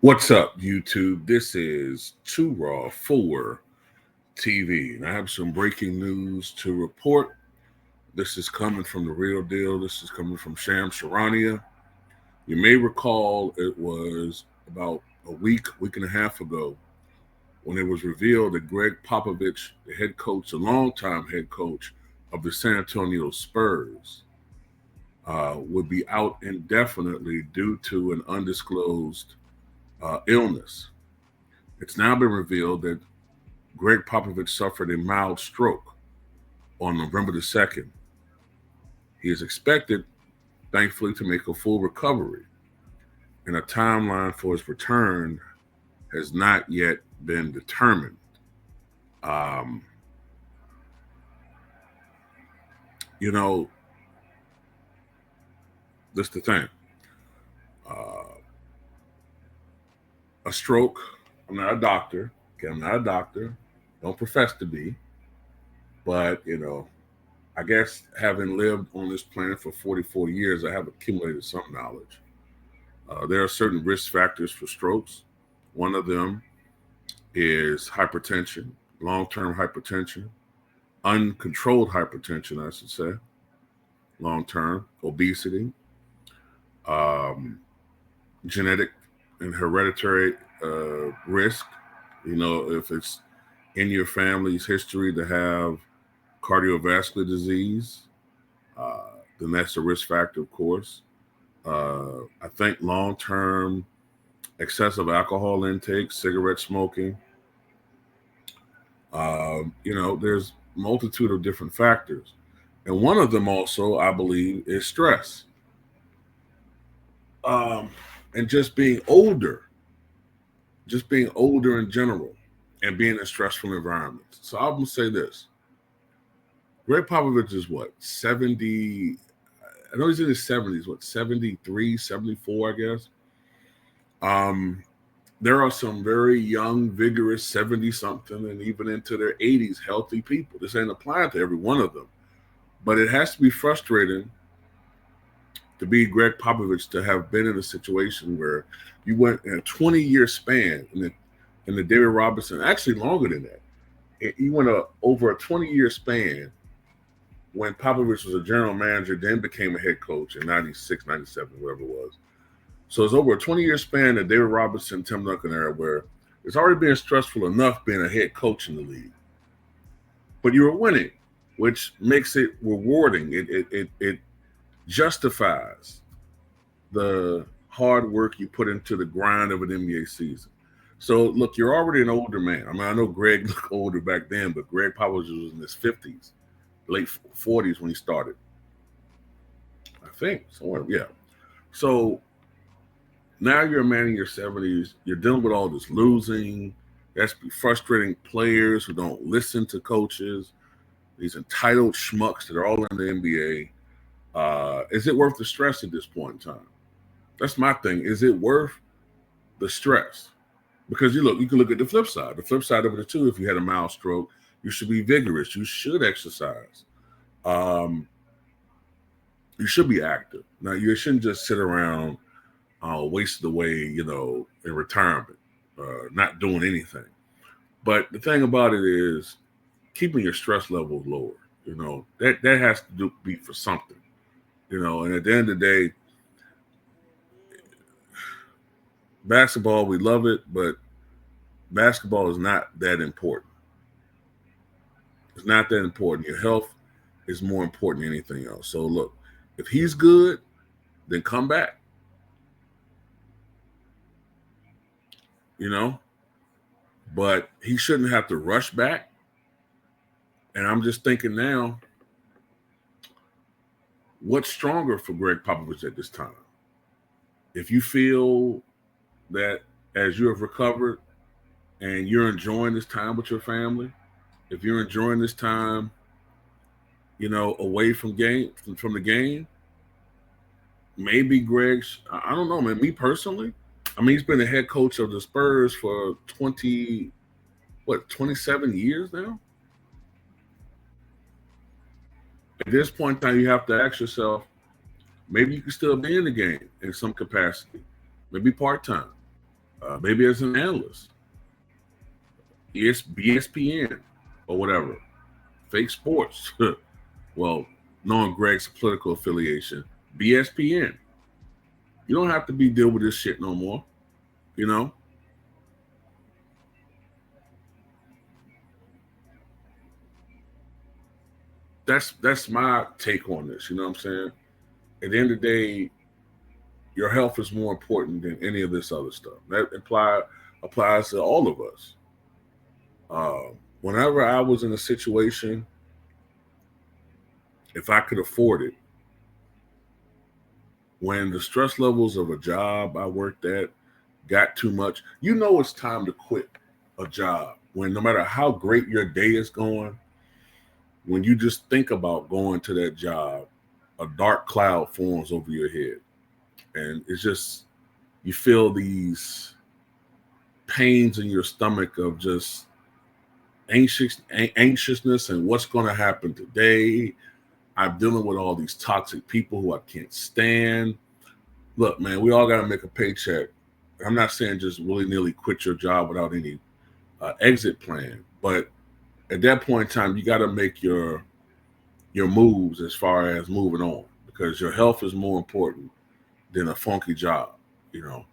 What's up, YouTube? This is Too Raw for TV, and I have some breaking news to report. This is coming from the real deal. This is coming from Sham Sharania. You may recall it was about a week and a half ago, when it was revealed that Greg Popovich, the head coach, the longtime head coach of the San Antonio Spurs, would be out indefinitely due to an undisclosed illness. It's now been revealed that Greg Popovich suffered a mild stroke on November the 2nd. He is expected, thankfully, to make a full recovery, and a timeline for his return has not yet been determined. Um, you know, this is the thing. Uh, a stroke, I'm not a doctor. Okay, I'm not a doctor. Don't profess to be. But, I guess having lived on this planet for 44 years, I have accumulated some knowledge. There are certain risk factors for strokes. One of them is hypertension, long-term hypertension, uncontrolled hypertension, I should say, long-term, obesity, um, genetic and hereditary risk. If it's in your family's history to have cardiovascular disease, then that's a risk factor, of course. I think long-term excessive alcohol intake, cigarette smoking. There's multitude of different factors. And one of them also, I believe, is stress. And just being older in general and being in stressful environments. So I'm going to say this. Greg Popovich is what, 70? I know he's in his 70s, 73, 74, I guess. There are some very young, vigorous 70-something and even into their 80s healthy people. This ain't applying to every one of them. But it has to be frustrating to be Greg Popovich, to have been in a situation where you went in a 20-year span in the David Robinson, actually longer than that. You went over a 20-year span when Popovich was a general manager, then became a head coach in 96, 97, whatever it was. So it's over a 20-year span of David Robinson, Tim Duncan era, where it's already been stressful enough being a head coach in the league. But you were winning, which makes it rewarding. It justifies the hard work you put into the grind of an NBA season. So, look, you're already an older man. I mean, I know Greg looked older back then, but Greg Popovich was in his 50s, late 40s when he started. I think, somewhere, yeah. So, now you're a man in your 70s. You're dealing with all this losing. That's be frustrating players who don't listen to coaches, these entitled schmucks that are all in the NBA. Is it worth the stress at this point in time? That's my thing. Is it worth the stress? Because you can look at the flip side. The flip side of it too, if you had a mild stroke, you should be vigorous. You should exercise. You should be active. Now, you shouldn't just sit around wasted away, in retirement, not doing anything. But the thing about it is keeping your stress levels lower. That has to be for something. And at the end of the day, basketball, we love it, but basketball is not that important. It's not that important. Your health is more important than anything else. So look, if he's good, then come back. But he shouldn't have to rush back. And I'm just thinking now, what's stronger for Greg Popovich at this time? If you feel that as you have recovered and you're enjoying this time with your family, if you're enjoying this time, away from the game, maybe Greg's, I don't know, man, me personally, I mean, he's been the head coach of the Spurs for 27 years now? At this point in time, you have to ask yourself, maybe you can still be in the game in some capacity, maybe part-time. maybe as an analyst, BSPN or whatever, fake sports. Well, knowing Greg's political affiliation, BSPN. You don't have to be deal with this shit no more. You know, that's my take on this. You know what I'm saying? At the end of the day, your health is more important than any of this other stuff. That applies to all of us. Whenever I was in a situation, if I could afford it, when the stress levels of a job I worked at got too much, you know it's time to quit a job. When no matter how great your day is going, when you just think about going to that job, a dark cloud forms over your head. And it's just, you feel these pains in your stomach of just anxiousness and what's going to happen today. I'm dealing with all these toxic people who I can't stand. Look, man, we all got to make a paycheck. I'm not saying just willy-nilly quit your job without any exit plan, but at that point in time, you got to make your moves as far as moving on, because your health is more important than a funky job, you know.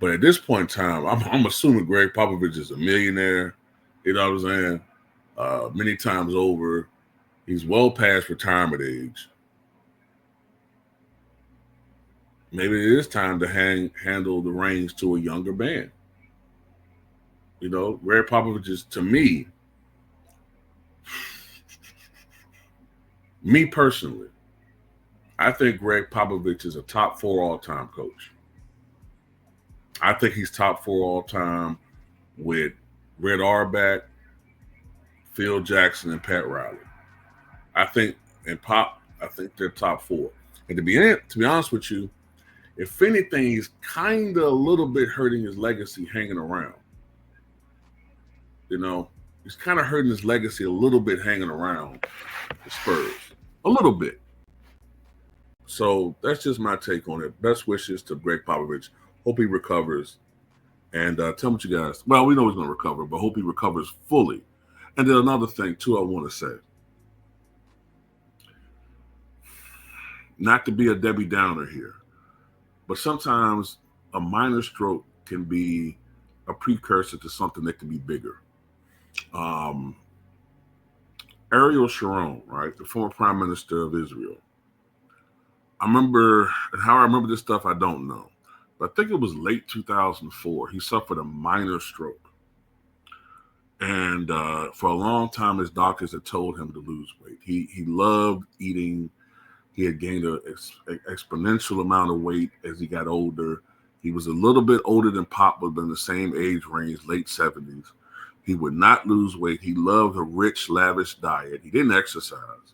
But at this point in time, I'm assuming Greg Popovich is a millionaire. You know what I'm saying? Many times over, he's well past retirement age. Maybe it is time to handle the reins to a younger band. You know, Greg Popovich is, to me personally, I think Greg Popovich is a top 4 all-time coach. I think he's top 4 all-time with Red Auerbach, Phil Jackson, and Pat Riley. I think, and Pop, I think they're top 4. And to be honest with you, if anything, he's kind of a little bit hurting his legacy hanging around. You know, he's kind of hurting his legacy a little bit hanging around the Spurs. A little bit. So that's just my take on it. Best wishes to Greg Popovich. Hope he recovers. And tell me what you guys, well, we know he's going to recover, but hope he recovers fully. And then another thing, too, I want to say. Not to be a Debbie Downer here, but sometimes a minor stroke can be a precursor to something that can be bigger. Ariel Sharon, right, the former prime minister of Israel. I remember, and how I remember this stuff, I don't know. But I think it was late 2004. He suffered a minor stroke. And for a long time, his doctors had told him to lose weight. He loved eating. He had gained an exponential amount of weight as he got older. He was a little bit older than Pop, but in the same age range, late 70s. He would not lose weight. He loved a rich, lavish diet. He didn't exercise.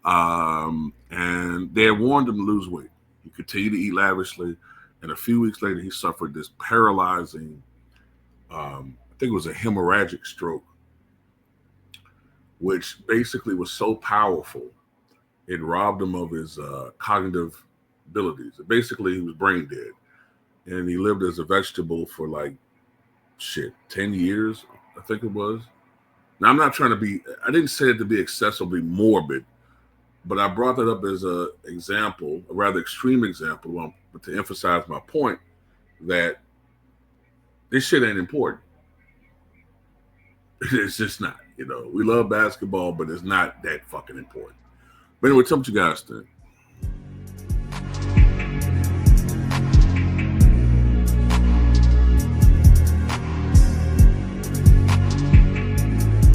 And they had warned him to lose weight. He continued to eat lavishly. And a few weeks later, he suffered this paralyzing, I think it was a hemorrhagic stroke, which basically was so powerful, it robbed him of his cognitive abilities. Basically, he was brain dead. And he lived as a vegetable for 10 years, I think it was. Now, I'm not trying to be, I didn't say it to be excessively morbid, but I brought that up as an example, a rather extreme example, but to emphasize my point that this shit ain't important. It's just not. You know, we love basketball, but it's not that fucking important. But anyway, tell me what you guys think.